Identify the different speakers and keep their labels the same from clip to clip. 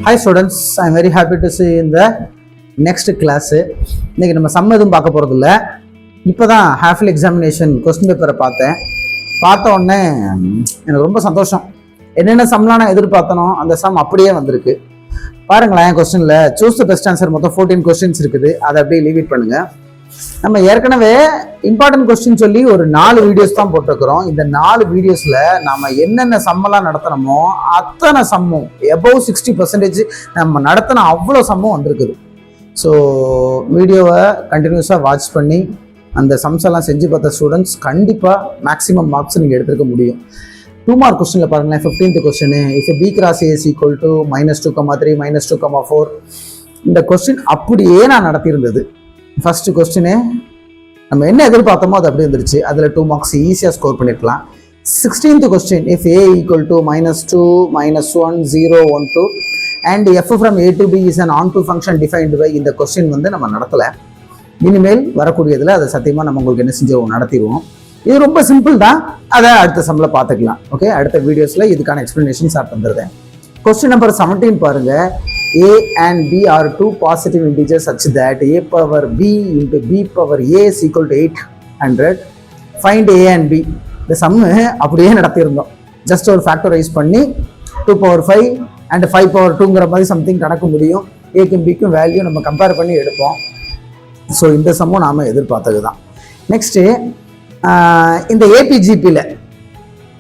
Speaker 1: Hi students, I am very happy to see you in the next class. இன்னைக்கு நம்ம some எதுவும் பார்க்க போகிறது இல்லை. இப்போ தான் ஹாஃப்லி எக்ஸாமினேஷன் கொஸ்டின் பேப்பரை பார்த்த உடனே எனக்கு ரொம்ப சந்தோஷம். என்னென்ன சம்லாம் நான் எதிர்பார்த்தனோ அந்த சம் அப்படியே வந்திருக்கு. பாருங்களேன், கொஸ்டினில் சூஸ் த பெஸ்ட் ஆன்சர் மொத்தம் 14 கொஸ்டின்ஸ் இருக்குது. அதை அப்படியே லீவ் இட் பண்ணுங்கள். நம்ம ஏற்கனவே இம்பார்ட்டன்ட் கொஸ்டின் சொல்லி ஒரு 4 வீடியோஸ் தான் போட்டிருக்கிறோம். இந்த 4 வீடியோஸில் நம்ம என்னென்ன சம்மெல்லாம் நடத்தினோமோ அத்தனை சம்மும் எபோவ் 60% நம்ம நடத்தின அவ்வளோ சம்மும் வந்திருக்குது. ஸோ வீடியோவை கண்டினியூஸாக வாட்ச் பண்ணி அந்த சம்ஸ் எல்லாம் செஞ்சு பார்த்த ஸ்டூடெண்ட்ஸ் கண்டிப்பாக மேக்ஸிமம் மார்க்ஸ் நீங்கள் எடுத்துருக்க முடியும். 2 மார்க் கொஸ்டினில் பாருங்களேன், 15th question, if B cross A is equal to -2,3 -2,4. இந்த கொஸ்டின் அப்படியே நான் நடத்தியிருந்தது. ஃபர்ஸ்ட் கொஸ்டினு நம்ம என்ன எதிர்பார்த்தோமோ அது அப்படி இருந்துருச்சு. அதில் 2 மார்க்ஸ் ஈஸியாக ஸ்கோர் பண்ணியிருக்கலாம். 16th question, if A equal to -2 -1 0 1 2 and F from A to B is an onto function defined by. இந்த கொஸ்டின் நம்ம நடத்தலை. இனிமேல் வரக்கூடியதில் அதை சத்தியமாக நம்ம உங்களுக்கு என்ன செஞ்சோம், நடத்திடுவோம். இது ரொம்ப சிம்பிள் தான். அதை அடுத்த சம்மில் பார்த்துக்கலாம். ஓகே, அடுத்த வீடியோஸில் இதுக்கான எக்ஸ்பிளனேஷன் ஸ்டார்ட் பண்ணுறேன். கொஸ்டின் நம்பர் 17 பாருங்க. A and B are 2 positive integers such that a power b into b power a is equal to 800. Find a and b. இந்த சம்மு அப்படியே நடத்தியிருந்தோம். ஜஸ்ட் ஒரு ஃபேக்டரைஸ் பண்ணி 2 power 5 and 5 power 2ங்கிற மாதிரி something கணக்கு முடியும். ஏக்கும் பிக்கும் வேல்யூ நம்ம கம்பேர் பண்ணி எடுப்போம். ஸோ இந்த சம்மும் நாம் எதிர்பார்த்தது தான். நெக்ஸ்ட்டு இந்த ஏபிஜிபியில்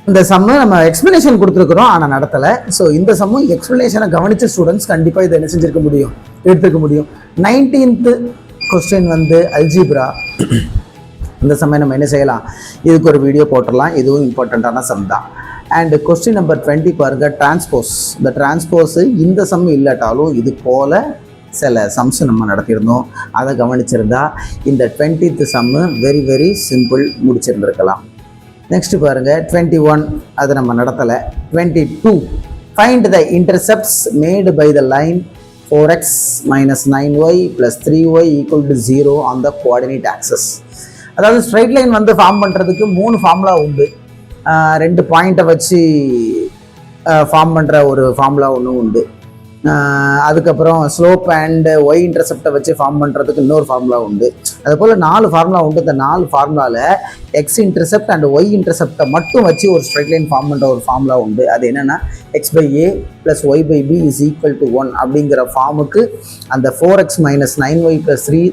Speaker 1: இந்த சம்மு நம்ம எக்ஸ்பிளனேஷன் கொடுத்துருக்குறோம், ஆனால் நடத்தலை. ஸோ இந்த சம்மு எக்ஸ்பிளனேஷனை கவனித்த ஸ்டூடெண்ட்ஸ் கண்டிப்பாக இதை என்ன செஞ்சிருக்க முடியும், எடுத்துக்க முடியும். 19th question algebra. இந்த சம்மை நம்ம என்ன செய்யலாம், இதுக்கு ஒரு வீடியோ போட்டுடலாம். இதுவும் இம்பார்ட்டண்ட்டான சம் தான். அண்ட் கொஸ்டின் நம்பர் 20 பாருங்க, டிரான்ஸ்போஸ். இந்த டிரான்ஸ்போஸு இந்த சம் இல்லாட்டாலும் இது போல் சில சம்ஸ் நம்ம நடத்தியிருந்தோம். அதை கவனிச்சிருந்தா இந்த 20th sum very very simple முடிச்சிருந்துருக்கலாம். நெக்ஸ்ட் பாருங்க 21, அது நம்ம நடத்தலை. 22, find the intercepts made by the line 4x - 9y + 3y = 0 on the coordinate axes. அதாவது ஸ்ட்ரைட் லைன் ஃபார்ம் பண்ணுறதுக்கு 3 ஃபார்முலா உண்டு. 2 பாயிண்ட்டை வச்சு ஃபார்ம் பண்ணுற ஒரு ஃபார்முலா ஒன்று உண்டு. அதுக்கப்புறம் ஸ்லோப் அண்ட் ஒய் இன்டர்செப்டை வச்சு ஃபார்ம் பண்ணுறதுக்கு இன்னொரு ஃபார்முலா உண்டு. அதுபோல் 4 ஃபார்முலா உண்டு. இந்த 4 ஃபார்முலாவில் எக்ஸ் இன்டர்செப்ட் அண்ட் ஒய் இன்டர்செப்டை மட்டும் வச்சு ஒரு ஸ்ட்ரைட் லைன் ஃபார்ம் பண்ணுற ஒரு ஃபார்முலா உண்டு. அது என்னென்னா x/a + y/b is equal to 1 அப்படிங்கிற ஃபார்முக்கு அந்த 4x - 9y + 3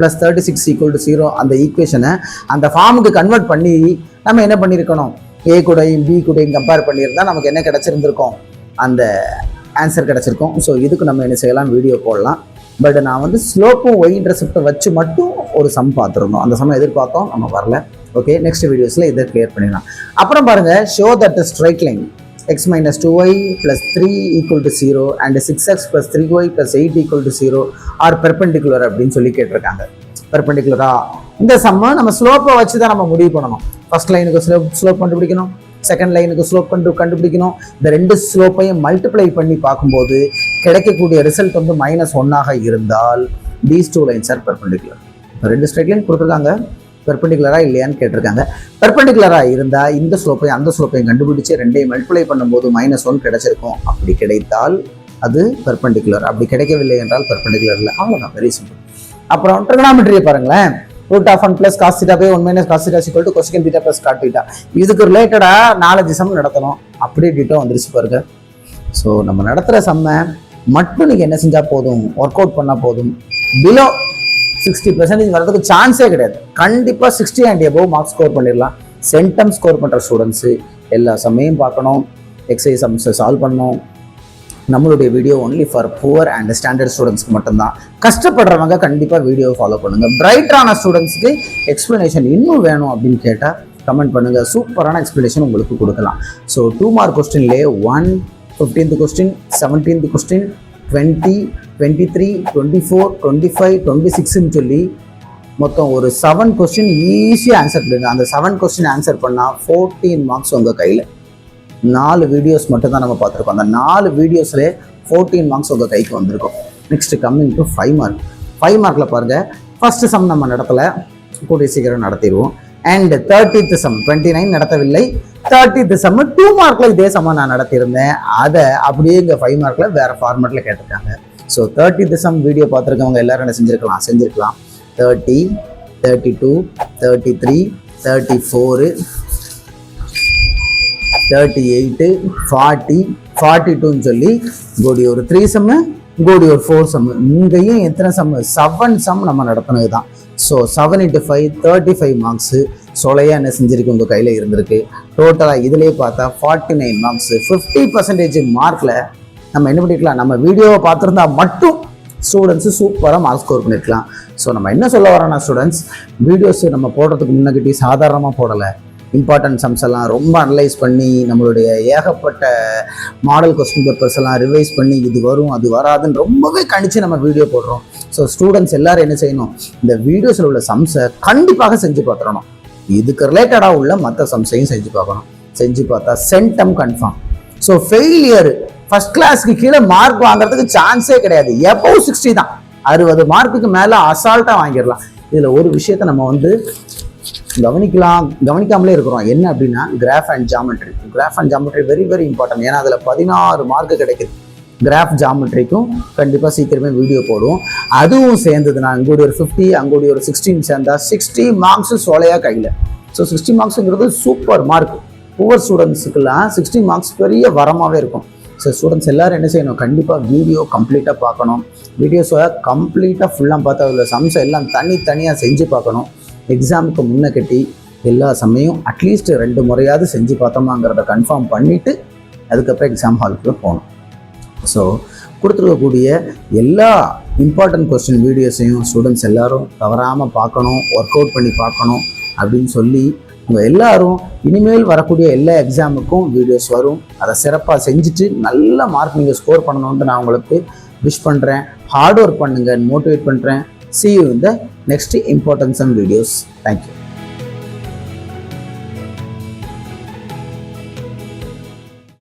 Speaker 1: + 36 = 0 அந்த ஈக்குவேஷனை அந்த ஃபார்முக்கு கன்வெர்ட் பண்ணி நம்ம என்ன பண்ணியிருக்கணும், ஏ கூடையும் பி கூடையும் கம்பேர் பண்ணியிருந்தால் நமக்கு என்ன கிடச்சிருந்துருக்கோம், அந்த ஆன்சர் கிடச்சிருக்கோம். ஸோ இதுக்கு நம்ம என்ன செய்யலாம், வீடியோ போடலாம். பட் நான் ஸ்லோப்பும் ஒய் இன்டர்செப்டை வச்சு மட்டும் ஒரு சம் பார்த்துருந்தோம். அந்த சம் எதிர்பார்த்தோம், நம்ம வரல. ஓகே, நெக்ஸ்ட் வீடியோஸில் இதை கிளியர் பண்ணிடலாம். அப்புறம் பாருங்கள், show that straight line x - 2y + 3 = 0 and 6x + 3y + 8 = 0 R perpendicular அப்படின்னு சொல்லி கேட்டிருக்காங்க. பெர்பெண்டிகுலரா இந்த சம்மை நம்ம ஸ்லோப்பை வச்சு தான் நம்ம முடிவு பண்ணணும். ஃபர்ஸ்ட் லைனுக்கு ஸ்லோப் கண்டுபிடிக்கணும், செகண்ட் லைனுக்கு ஸ்லோப் கண்டுபிடிக்கணும். இந்த 2 ஸ்லோப்பையும் மல்டிப்ளை பண்ணி பார்க்கும்போது கிடைக்கக்கூடிய ரிசல்ட் -1 இருந்தால் these 2 lines R perpendicular. 2 straight line கொடுத்துருக்காங்க, பெர்பெண்டிகுலரா இல்லையான்னு கேட்டிருக்காங்க. பெர்பெண்டிகுலரா இருந்தால் இந்த ஸ்லோப்பையும் அந்த ஸ்லோப்பையும் கண்டுபிடிச்சு 2ஐயும் மல்டிப்ளை பண்ணும்போது -1 கிடைச்சிருக்கும். அப்படி கிடைத்தால் அது பெர்பெண்டிகுலர், அப்படி கிடைக்கவில்லை என்றால் பெர்பெண்டிகுலர் இல்லை. அவ்வளோதான், வெரி சிம்பிள். அப்புறம் ட்ரிகனாமெட்ரியை பாருங்களேன். √(1 + cos θ / 1 - cos θ = cosecant θ + cot θ. இதுக்கு ரிலேட்டடாக 4 சம் நடத்தணும். அப்படியே டீட்டோ வந்துருச்சு பாருங்க. ஸோ நம்ம நடத்துகிற சம்மை மட்டும் நீங்கள் என்ன செஞ்சால் போதும், ஒர்க் அவுட் பண்ணால் போதும். பிலோ 60% வரதுக்கு சான்ஸே கிடையாது. கண்டிப்பாக 60 and above மார்க்ஸ் ஸ்கோர் பண்ணிடலாம். சென்டம் ஸ்கோர் பண்ணுற ஸ்டூடெண்ட்ஸு எல்லா சம்மையும் பார்க்கணும், எக்ஸசைஸ் சம்ஸை சால்வ் பண்ணணும். நம்மளுடைய video only for poor and standard ஸ்டூடெண்ட்ஸ்க்கு மட்டும்தான். கஷ்டப்படுறவங்க கண்டிப்பாக வீடியோ ஃபாலோ பண்ணுங்கள். பிரைட்டான ஸ்டூடெண்ட்ஸ்க்கு எக்ஸ்ப்ளனேஷன் இன்னும் வேணும் அப்படின்னு கேட்டால் கமெண்ட் பண்ணுங்கள். சூப்பரான எக்ஸ்ப்ளனேஷன் உங்களுக்கு கொடுக்கலாம். ஸோ 2 மார்க் கொஸ்டின்லேயே 1, 15th கொஸ்டின், 17th கொஸ்டின், 20, 23, 24, 25, 26ன்னு சொல்லி மொத்தம் ஒரு 7 கொஸ்டின் ஈஸியாக ஆன்சர் பண்ணுங்க. அந்த 7 கொஸ்டின் ஆன்சர் பண்ணால் 14 மார்க்ஸ் உங்கள் கையில். 4 வீடியோஸ் மட்டும் தான் நம்ம பார்த்துருக்கோம். அந்த 4 வீடியோஸ்லேயே 14 மார்க்ஸ் உங்கள் கைக்கு வந்திருக்கும். Next coming to 5 mark. 5 மார்க்கில் பாருங்கள், ஃபஸ்ட்டு சம் நம்ம நடத்தலை, கூடிய சீக்கிரம் நடத்திடுவோம். அண்ட் 30th சம் 29 நடத்தவில்லை. 30th சம் 2 மார்க்ல இதே சம நான் நடத்தியிருந்தேன். அதை அப்படியே இங்கே 5 மார்க்ல வேற ஃபார்மேட்ல கேட்டிருக்காங்க. ஸோ 30th சம் வீடியோ பார்த்துருக்கவங்க எல்லாரும் என்ன செஞ்சிருக்கலாம் 30, 32, 33, 34, 38, 40, 42ன்னு சொல்லி கோடி ஒரு 3 சம்மு, கோடி ஒரு 4 சம்மு. இங்கேயும் எத்தனை சம்மு? 7 சம் நம்ம நடத்தினது தான். ஸோ 7 × 5 35 மார்க்ஸு சொலையா என்ன செஞ்சிருக்கு உங்கள் கையில் இருந்திருக்கு. டோட்டலாக இதுலேயே பார்த்தா 49 மார்க்ஸு. 50% மார்க்கில் நம்ம என்ன பண்ணிருக்கலாம், நம்ம வீடியோவை பார்த்துருந்தா மட்டும் ஸ்டூடெண்ட்ஸு சூப்பராக மார்க் ஸ்கோர் பண்ணியிருக்கலாம். ஸோ நம்ம என்ன சொல்ல வரோன்னா ஸ்டூடெண்ட்ஸ், வீடியோஸ் நம்ம போடுறதுக்கு முன்னாடி சாதாரணமாக போடலை. இம்பார்ட்டன்ட் சம்ஸ் எல்லாம் ரொம்ப அனலைஸ் பண்ணி நம்மளுடைய ஏகப்பட்ட மாடல் கொஸ்டின் பேப்பர்ஸ் எல்லாம் ரிவைஸ் பண்ணி இது வரும் அது வராதுன்னு ரொம்பவே கணிச்சு நம்ம வீடியோ போடுறோம். ஸோ ஸ்டூடெண்ட்ஸ் எல்லாரும் என்ன செய்யணும், இந்த வீடியோஸில் உள்ள சம்ஸை கண்டிப்பாக செஞ்சு பார்த்துடணும். இதுக்கு ரிலேட்டடாக உள்ள மற்ற சம்ஸையும் செஞ்சு பார்க்கணும். செஞ்சு பார்த்தா centum confirm. So failure first கிளாஸ்க்கு கீழே மார்க் வாங்குறதுக்கு சான்ஸே கிடையாது. எபோவ் 60 தான். 60 மார்க்குக்கு மேலே அசால்ட்டாக வாங்கிடலாம். இதில் ஒரு விஷயத்த நம்ம கவனிக்காமலே இருக்கிறோம். என்ன அப்படின்னா graph and geometry very very important. ஏன்னா அதில் 16 மார்க்கு கிடைக்குது. கிராஃப் ஜாமெட்ரிக்கும் கண்டிப்பாக சீக்கிரமே வீடியோ போடுவோம். அதுவும் சேர்ந்ததுன்னா அங்கூடி ஒரு 50, அங்கூடி ஒரு 16 சேர்ந்தா 60 மார்க்ஸ் சோலையாக கையில். ஸோ 60 மார்க்ஸுங்கிறது சூப்பர் மார்க். புவர் ஸ்டூடெண்ட்ஸுக்கெல்லாம் 60 மார்க்ஸ் பெரிய வரமாகவே இருக்கும். ஸோ ஸ்டூடெண்ட்ஸ் எல்லோரும் என்ன செய்யணும், கண்டிப்பாக வீடியோ கம்ப்ளீட்டாக பார்க்கணும். வீடியோஸை கம்ப்ளீட்டாக ஃபுல்லாக பார்த்தா அதில் சம்ஸை எல்லாம் தனித்தனியாக செஞ்சு பார்க்கணும். எக்ஸாமுக்கு முன்ன கட்டி எல்லா சமயம் அட்லீஸ்ட் 2 முறையாவது செஞ்சு பார்த்தோமாங்கிறத கன்ஃபார்ம் பண்ணிவிட்டு அதுக்கப்புறம் எக்ஸாம் ஹாலுக்குள்ளே போகணும். ஸோ கொடுத்துருக்கக்கூடிய எல்லா இம்பார்ட்டன்ட் கொஸ்டின் வீடியோஸையும் ஸ்டூடெண்ட்ஸ் எல்லோரும் தவறாமல் பார்க்கணும், ஒர்க் அவுட் பண்ணி பார்க்கணும் அப்படின்னு சொல்லி உங்கள் எல்லாரும் இனிமேல் வரக்கூடிய எல்லா எக்ஸாமுக்கும் வீடியோஸ் வரும். அதை சிறப்பாக செஞ்சுட்டு நல்ல மார்க் நீங்கள் ஸ்கோர் பண்ணணுன்ட்டு நான் உங்களுக்கு விஷ் பண்ணுறேன். ஹார்ட் ஒர்க் பண்ணுங்க, மோட்டிவேட் பண்ணுறேன். See you in the next important sum videos. Thank you.